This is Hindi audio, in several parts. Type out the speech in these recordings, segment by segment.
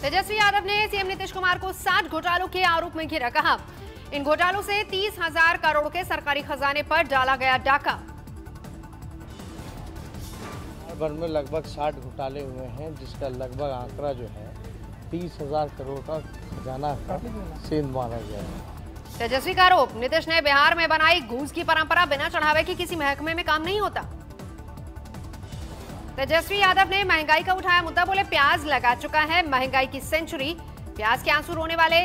तेजस्वी यादव ने सीएम नीतीश कुमार को 60 घोटालों के आरोप में घेरा। कहा, इन घोटालों से 30,000 करोड़ के सरकारी खजाने पर डाला गया डाका। भर में लगभग 60 घोटाले हुए हैं, जिसका लगभग आंकड़ा जो है 30,000 करोड़ का खजाना का सेंध माना गया है। तेजस्वी का आरोप, नीतीश ने बिहार में बनाई घूस की परंपरा, बिना चढ़ावे के किसी महकमे में काम नहीं होता। तेजस्वी यादव ने महंगाई का उठाया मुद्दा, बोले प्याज लगा चुका है महंगाई की सेंचुरी। प्याज के आंसू रोने वाले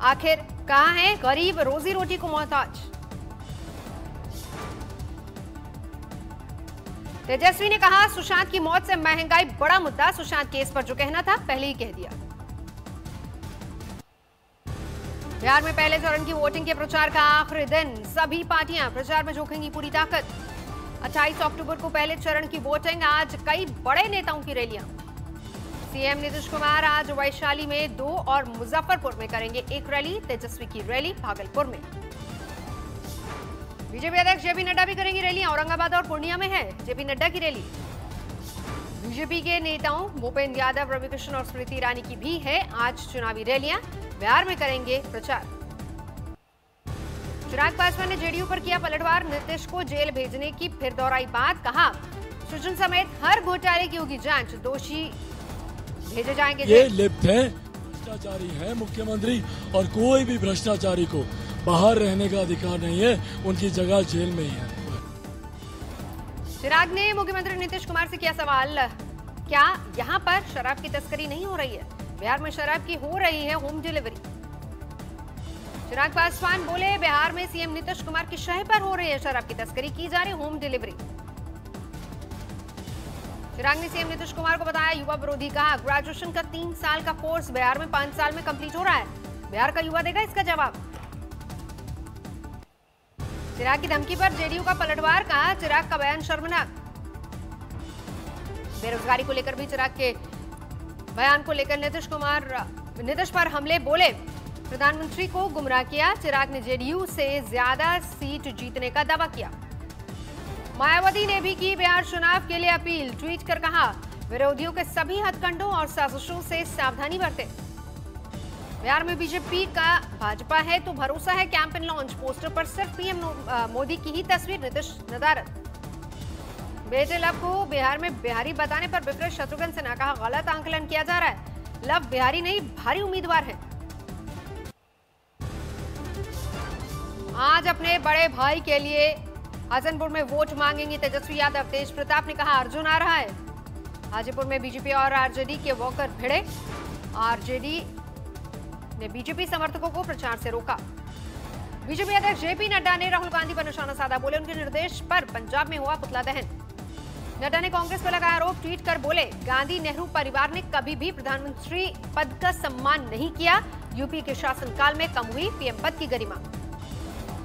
आखिर कहां हैं? गरीब रोजी रोटी को मोहताज। तेजस्वी ने कहा, सुशांत की मौत से महंगाई बड़ा मुद्दा, सुशांत केस पर जो कहना था पहले ही कह दिया। बिहार में पहले चरण की वोटिंग के प्रचार का आखिरी दिन, सभी पार्टियां प्रचार में झोंकेंगी पूरी ताकत। 28 अक्टूबर को पहले चरण की वोटिंग, आज कई बड़े नेताओं की रैलियां। सीएम नीतीश कुमार आज वैशाली में 2 और मुजफ्फरपुर में करेंगे एक रैली। तेजस्वी की रैली भागलपुर में। बीजेपी अध्यक्ष जेपी नड्डा भी करेंगी रैलियां। औरंगाबाद और पूर्णिया में है जेपी नड्डा की रैली। बीजेपी के नेताओं भूपेंद्र यादव, रविकिशन और स्मृति ईरानी की भी है आज चुनावी रैलियां। बिहार में करेंगे प्रचार। चिराग पासवान ने जेडीयू पर किया पलटवार, नीतीश को जेल भेजने की फिर दोहराई बात। कहा, सृजन समेत हर घोटाले की होगी जांच, दोषी भेजे जाएंगे। ये लिप्त है, भ्रष्टाचारी है मुख्यमंत्री, और कोई भी भ्रष्टाचारी को बाहर रहने का अधिकार नहीं है, उनकी जगह जेल में ही है। चिराग ने मुख्यमंत्री नीतीश कुमार से किया सवाल, क्या यहाँ पर शराब की तस्करी नहीं हो रही है? बिहार में शराब की हो रही है होम डिलीवरी। चिराग पासवान बोले, बिहार में सीएम नीतीश कुमार की शह पर हो रही है शराब की तस्करी, की जा रही होम डिलीवरी। चिराग ने सीएम नीतीश कुमार को बताया युवा विरोधी। कहा, ग्रेजुएशन का 3 साल का कोर्स बिहार में 5 साल में कंप्लीट हो रहा है, बिहार का युवा देगा इसका जवाब। चिराग की धमकी पर जेडीयू का पलटवार। कहा, चिराग का बयान शर्मनाक। बेरोजगारी को लेकर भी चिराग के बयान को लेकर नीतीश पर हमले, बोले प्रधानमंत्री को गुमराह किया। चिराग ने जेडीयू से ज्यादा सीट जीतने का दावा किया। मायावती ने भी की बिहार चुनाव के लिए अपील, ट्वीट कर कहा, विरोधियों के सभी हथकंडों और साजिशों से सावधानी बरतें। बिहार में बीजेपी का भाजपा है तो भरोसा है, कैंपेन लॉन्च, पोस्टर पर सिर्फ पीएम मोदी की ही तस्वीर, नीतीश नदारत। बेटे लव को बिहार में बिहारी बताने पर विपरीत शत्रुघ्न सिन्हा। कहा, गलत आंकलन किया जा रहा है, लव बिहारी नहीं भारी उम्मीदवार है। आज अपने बड़े भाई के लिए हसनपुर में वोट मांगेंगे तेजस्वी यादव। तेज प्रताप ने कहा, अर्जुन आ रहा है। हाजीपुर में बीजेपी और आरजेडी के वॉकर भिड़े, आरजेडी ने बीजेपी समर्थकों को प्रचार से रोका। बीजेपी अध्यक्ष जेपी नड्डा ने राहुल गांधी पर निशाना साधा, बोले उनके निर्देश पर पंजाब में हुआ पुतला दहन। नड्डा ने कांग्रेस पर लगाया आरोप, ट्वीट कर बोले, गांधी नेहरू परिवार ने कभी भी प्रधानमंत्री पद का सम्मान नहीं किया, यूपी के शासनकाल में कम हुई पीएम पद की गरिमा।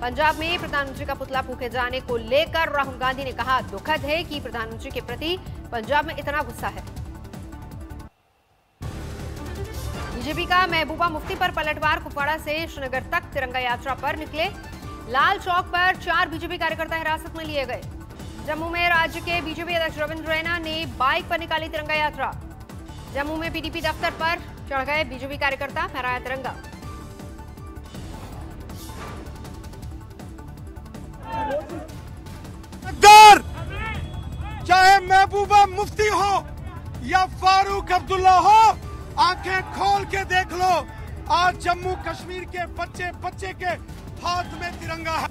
पंजाब में प्रधानमंत्री का पुतला फूके जाने को लेकर राहुल गांधी ने कहा, दुखद है कि प्रधानमंत्री के प्रति पंजाब में इतना गुस्सा है। बीजेपी का महबूबा मुफ्ती पर पलटवार, कुपवाड़ा से श्रीनगर तक तिरंगा यात्रा पर निकले। लाल चौक पर 4 बीजेपी कार्यकर्ता हिरासत में लिए गए। जम्मू में राज्य के बीजेपी अध्यक्ष रविंद्र रैना ने बाइक पर निकाली तिरंगा यात्रा। जम्मू में पीडीपी दफ्तर पर चढ़ गए बीजेपी कार्यकर्ता, फहराया तिरंगा। चाहे महबूबा मुफ्ती हो या फारूक अब्दुल्ला हो, आंखें खोल के देख लो, आज जम्मू कश्मीर के बच्चे बच्चे के हाथ में तिरंगा है।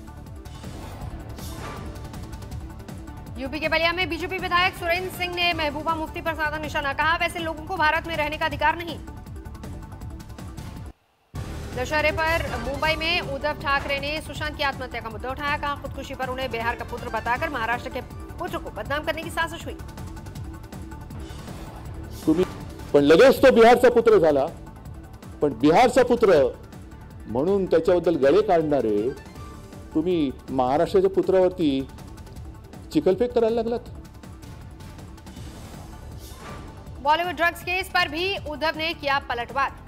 यूपी के बलिया में बीजेपी विधायक सुरेंद्र सिंह ने महबूबा मुफ्ती पर साधा निशाना। कहा, वैसे लोगों को भारत में रहने का अधिकार नहीं। दशहरे पर मुंबई में उद्धव ठाकरे ने सुशांत की आत्महत्या का मुद्दा उठाया। कहा, खुदकुशी पर उन्हें बिहार का पुत्र बताकर महाराष्ट्र के पुत्र को बदनाम करने की साजिश हुई। तुम्ही पण लगेच तो बिहारचा पुत्र झाला, पण बिहारचा पुत्र म्हणून त्याच्याबद्दल गळे काढणारे तुम्ही महाराष्ट्राच्या पुत्रावरती चिखलफेक करायला लागलात। बॉलीवुड ड्रग्स केस पर भी उद्धव ने किया पलटवार।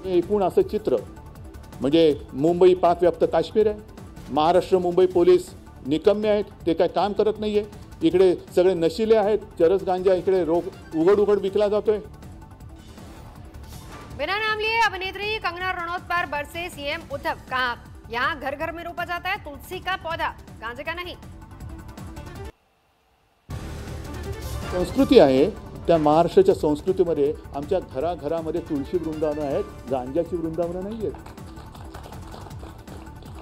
एकूण असं चित्र म्हणजे मुंबई पाकव्याप्त काश्मीर आहे, महाराष्ट्र मुंबई पोलीस निकम्मे आहेत, ते काय काम करत नाहीये, इकडे सगळे नशिले आहेत, चरस गांजा इकडे उघड उघड विकला जातोय, बिना नाम लिए अभिनेत्री कंगना रनौत पर बरसे सीएम उद्धव। कहा यहाँ घर घर में रोपा जाता है तुलसी का पौधा, गांजे का नहीं। संस्कृती आहे, त्या महाराष्ट्राच्या संस्कृतीमध्ये आमच्या घराघरामध्ये तुळशी वृंदावनं आहेत, गांजाची वृंदावनं नाही आहेत.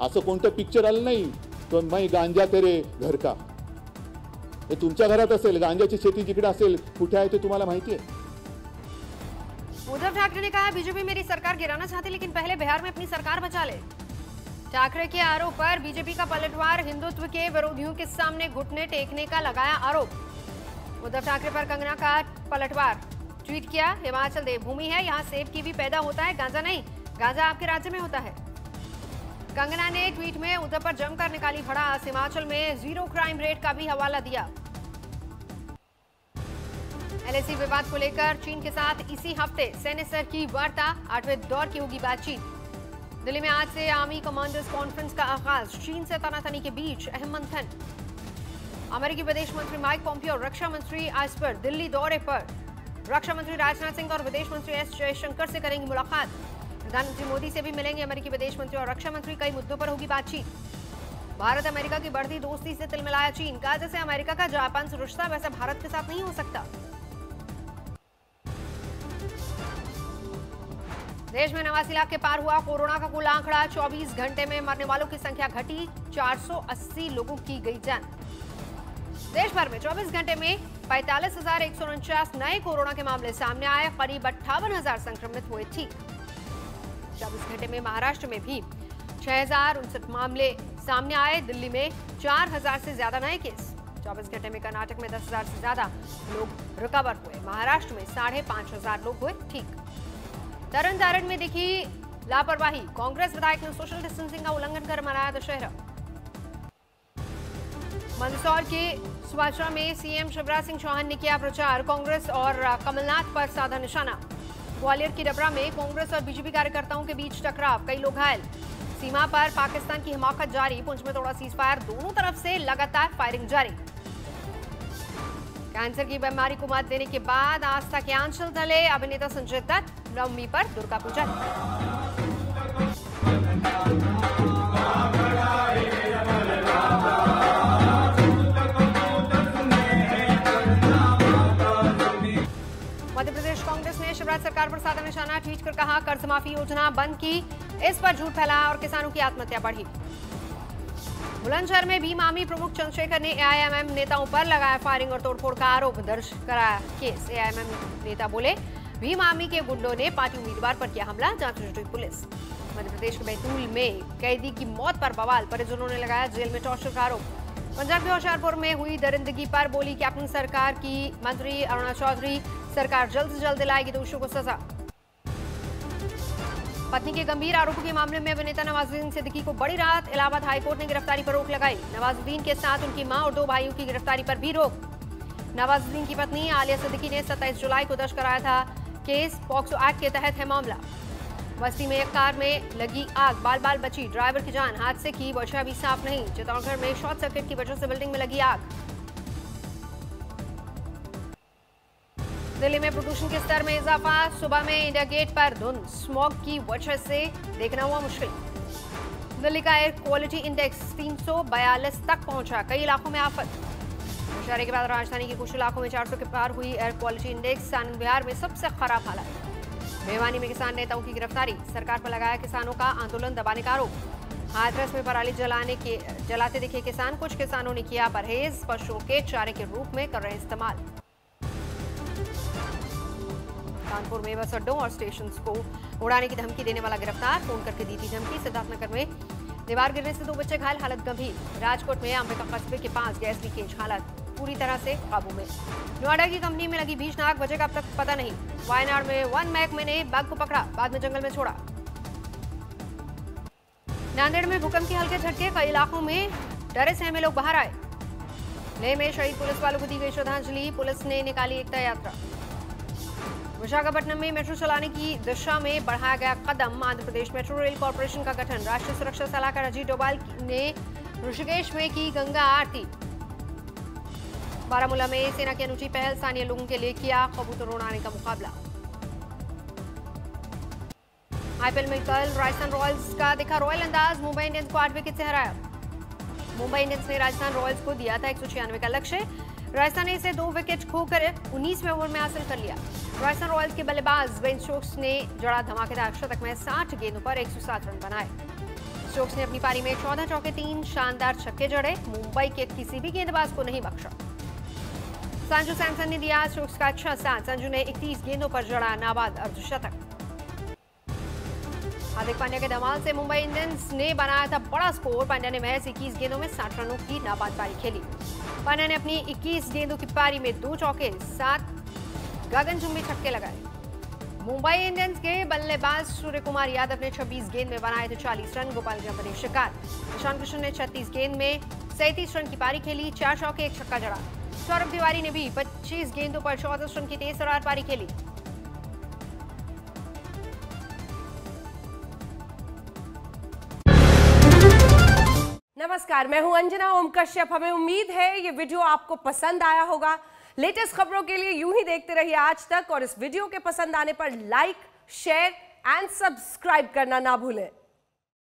असं कोणतं पिक्चर आलं नाही तो मैं गांजा तेरे घर का. हे तुमच्या घरात असेल, गांजाची शेती जिकडे असेल कुठे आहे ते तुम्हाला माहिती आहे. उद्धव ठाकरे ने कहा बीजेपी मेरी सरकार गिराना चाहती लेकिन पहले बिहार में अपनी सरकार बचा ले। ठाकरे के आरोप पर बीजेपी का पलटवार, हिंदुत्व के विरोधियों के सामने घुटने टेकने का लगाया आरोप। उद्धव ठाकरे पर कंगना का पलटवार, ट्वीट किया हिमाचल देवभूमि है, यहाँ सेब की भी पैदा होता है, गांजा नहीं, गांजा आपके राज्य में होता है। कंगना ने ट्वीट में उद्धव पर जमकर निकाली भड़ास, हिमाचल में 0 क्राइम रेट का भी हवाला दिया। एलएसी विवाद को लेकर चीन के साथ इसी हफ्ते सैन्य स्तर की वार्ता, 8वें दौर की होगी बातचीत। दिल्ली में आज से आर्मी कमांडर्स कॉन्फ्रेंस का आगाज, चीन से तनातनी के बीच अहम मंथन। अमेरिकी विदेश मंत्री माइक पोम्पियो रक्षा मंत्री आज पर दिल्ली दौरे पर, रक्षा मंत्री राजनाथ सिंह और विदेश मंत्री एस जयशंकर से करेंगे मुलाकात। प्रधानमंत्री मोदी से भी मिलेंगे अमेरिकी विदेश मंत्री और रक्षा मंत्री, कई मुद्दों पर होगी बातचीत। भारत अमेरिका की बढ़ती दोस्ती से तिलमिलाया चीन, कहा जैसे अमेरिका का जापान से रिश्ता वैसा भारत के साथ नहीं हो सकता। देश में 89 लाख के पार हुआ कोरोना का कुल आंकड़ा, 24 घंटे में मरने वालों की संख्या घटी, 480 लोगों की गई जान। देश भर में 24 घंटे में 45,149 नए कोरोना के मामले सामने आए, करीब 58,000 संक्रमित हुए ठीक। 24 घंटे में महाराष्ट्र में भी 6,059 मामले सामने आए, दिल्ली में 4,000 से ज्यादा नए केस। 24 घंटे में कर्नाटक में 10,000 से ज्यादा लोग रिकवर हुए, महाराष्ट्र में 5,500 लोग हुए ठीक। तरन तारण में दिखी लापरवाही, कांग्रेस विधायक ने सोशल डिस्टेंसिंग का उल्लंघन कर मनाया दशहरा। मंदसौर के सुवाचरा में सीएम शिवराज सिंह चौहान ने किया प्रचार, कांग्रेस और कमलनाथ पर साधा निशाना। ग्वालियर की डबरा में कांग्रेस और बीजेपी कार्यकर्ताओं के बीच टकराव, कई लोग घायल। सीमा पर पाकिस्तान की हिमाकत जारी, पुंछ में तोड़ा सीज फायर, दोनों तरफ से लगातार फायरिंग जारी। कैंसर की बीमारी को मात देने के बाद आस्था के आंचल तले अभिनेता संजय दत्त, नवमी पर दुर्गा पूजा। मध्य प्रदेश कांग्रेस ने शिवराज सरकार पर साधा निशाना, ट्वीट कर कहा कर्ज माफी योजना बंद की, इस पर झूठ फैलाया और किसानों की आत्महत्या बढ़ी। बुलंदशहर में भीम आर्मी प्रमुख चंद्रशेखर ने एआईएमएम नेताओं पर लगाया फायरिंग और तोड़फोड़ का आरोप, दर्ज कराया केस। एआईएमएम नेता बोले भीम आर्मी के गुंडों ने पार्टी उम्मीदवार पर किया हमला, जांच में जुटी पुलिस। मध्य प्रदेश के बैतूल में कैदी की मौत पर बवाल, परिजनों ने लगाया जेल में टॉर्चर का आरोप। पंजाब के होशियारपुर में हुई दरिंदगी पर बोली कैप्टन सरकार की मंत्री अरुणा चौधरी, सरकार जल्द से जल्द दिलाएगी दोषियों को सजा। पत्नी के गंभीर आरोपों के मामले में अभिनेता नवाजुद्दीन सिद्दीकी को बड़ी राहत, इलाहाबाद हाईकोर्ट ने गिरफ्तारी पर रोक लगाई। नवाजुद्दीन के साथ उनकी मां और 2 भाइयों की गिरफ्तारी पर भी रोक। नवाजुद्दीन की पत्नी आलिया सिद्दीकी ने 27 जुलाई को दर्ज कराया था केस, पॉक्सो एक्ट के तहत है मामला। बस्ती में एक कार में लगी आग, बाल बाल बची ड्राइवर की जान, हादसे की वजह भी साफ नहीं। चित्तौड़गढ़ में शॉर्ट सर्किट की वजह से बिल्डिंग में लगी आग। दिल्ली में प्रदूषण के स्तर में इजाफा, सुबह में इंडिया गेट पर धुंध, स्मॉग की वजह से देखना हुआ मुश्किल। दिल्ली का एयर क्वालिटी इंडेक्स 342 तक पहुंचा, कई इलाकों में आफत। दशहरे के बाद राजधानी के कुछ इलाकों में 400 के पार हुई air quality index, Anand Vihar में सबसे खराब हालत। भिवानी में किसान नेताओं की गिरफ्तारी, सरकार पर लगाया किसानों का आंदोलन दबाने का आरोप। हाथरस में पराली जलाते दिखे किसान, कुछ किसानों ने किया परहेज, पशुओं के चारे के रूप में कर रहे इस्तेमाल। कानपुर में बस अड्डों और स्टेशन को उड़ाने की धमकी देने वाला गिरफ्तार, फोन करके दी थी धमकी। सिद्धार्थनगर में दीवार गिरने से 2 बच्चे घायल, हालत गंभीर। राजकोट में अंबिका कस्बे के पास गैस लीकेज, हालत पूरी तरह से काबू में। नोएडा की कंपनी में लगी भीषण आग, वजह का अब तक पता नहीं। वायनाड में वन महकमे ने बाघ को पकड़ा, बाद में जंगल में छोड़ा। नांदेड़ में भूकंप के हल्के झटके, कई इलाकों में डरे सहमे लोग बाहर आए। लेह में शहीद पुलिस वालों को दी गई श्रद्धांजलि, पुलिस ने निकाली एकता यात्रा। विशाखापट्टनम में मेट्रो चलाने की दिशा में बढ़ाया गया कदम, Andhra Pradesh metro rail corporation का गठन। राष्ट्रीय सुरक्षा सलाहकार अजीत डोभाल ने ऋषिकेश में की गंगा आरती। बारामूला में सेना की अनूठी पहल, स्थानीय लोगों के लिए किया कबूतर उड़ाने का मुकाबला। आईपीएल में कल राजस्थान रॉयल्स का दिखा रॉयल अंदाज, मुंबई इंडियंस को 8 विकेट से हराया। मुंबई इंडियंस ने राजस्थान रॉयल्स को दिया था 196 का लक्ष्य। राजस्थान ने इसे 2 विकेट खोकर 19वें ओवर में हासिल कर लिया। राजस्थान रॉयल्स के बल्लेबाज बेन स्टोक्स ने जड़ा धमाकेदार शतक में 60 गेंदों पर 107 रन बनाए। स्टोक्स ने अपनी पारी में 14 चौके 3 शानदार छक्के जड़े, मुंबई के किसी भी गेंदबाज को नहीं बख्शा। संजू सैमसन ने दिया स्टोक्स का अच्छा साथ। संजू ने 31 गेंदों पर जड़ा नाबाद अर्धशतक। हार्दिक पांड्या के धमाल से मुंबई इंडियंस ने बनाया था बड़ा स्कोर। पांड्या ने महज 21 गेंदों में 60 रनों की नाबाद पारी खेली। पांड्या ने अपनी 21 गेंदों की पारी में 2 चौके 7 गगनचुंबी छक्के लगाए। मुंबई इंडियंस के बल्लेबाज सूर्य कुमार यादव ने 26 गेंद में बनाए थे 40 रन। गोपाल गंभीर बने शिकार। ईशान किशन ने 36 गेंद में 37 रन की पारी खेली, 4 चौके 1 छक्का जड़ा। सौरभ तिवारी ने भी 25 गेंदों पर 34 रन की तेज तर्रार पारी खेली। नमस्कार, मैं हूं अंजना ओम कश्यप। हमें उम्मीद है ये वीडियो आपको पसंद आया होगा। लेटेस्ट खबरों के लिए यूं ही देखते रहिए आज तक, और इस वीडियो के पसंद आने पर लाइक, शेयर एंड सब्सक्राइब करना ना भूलें।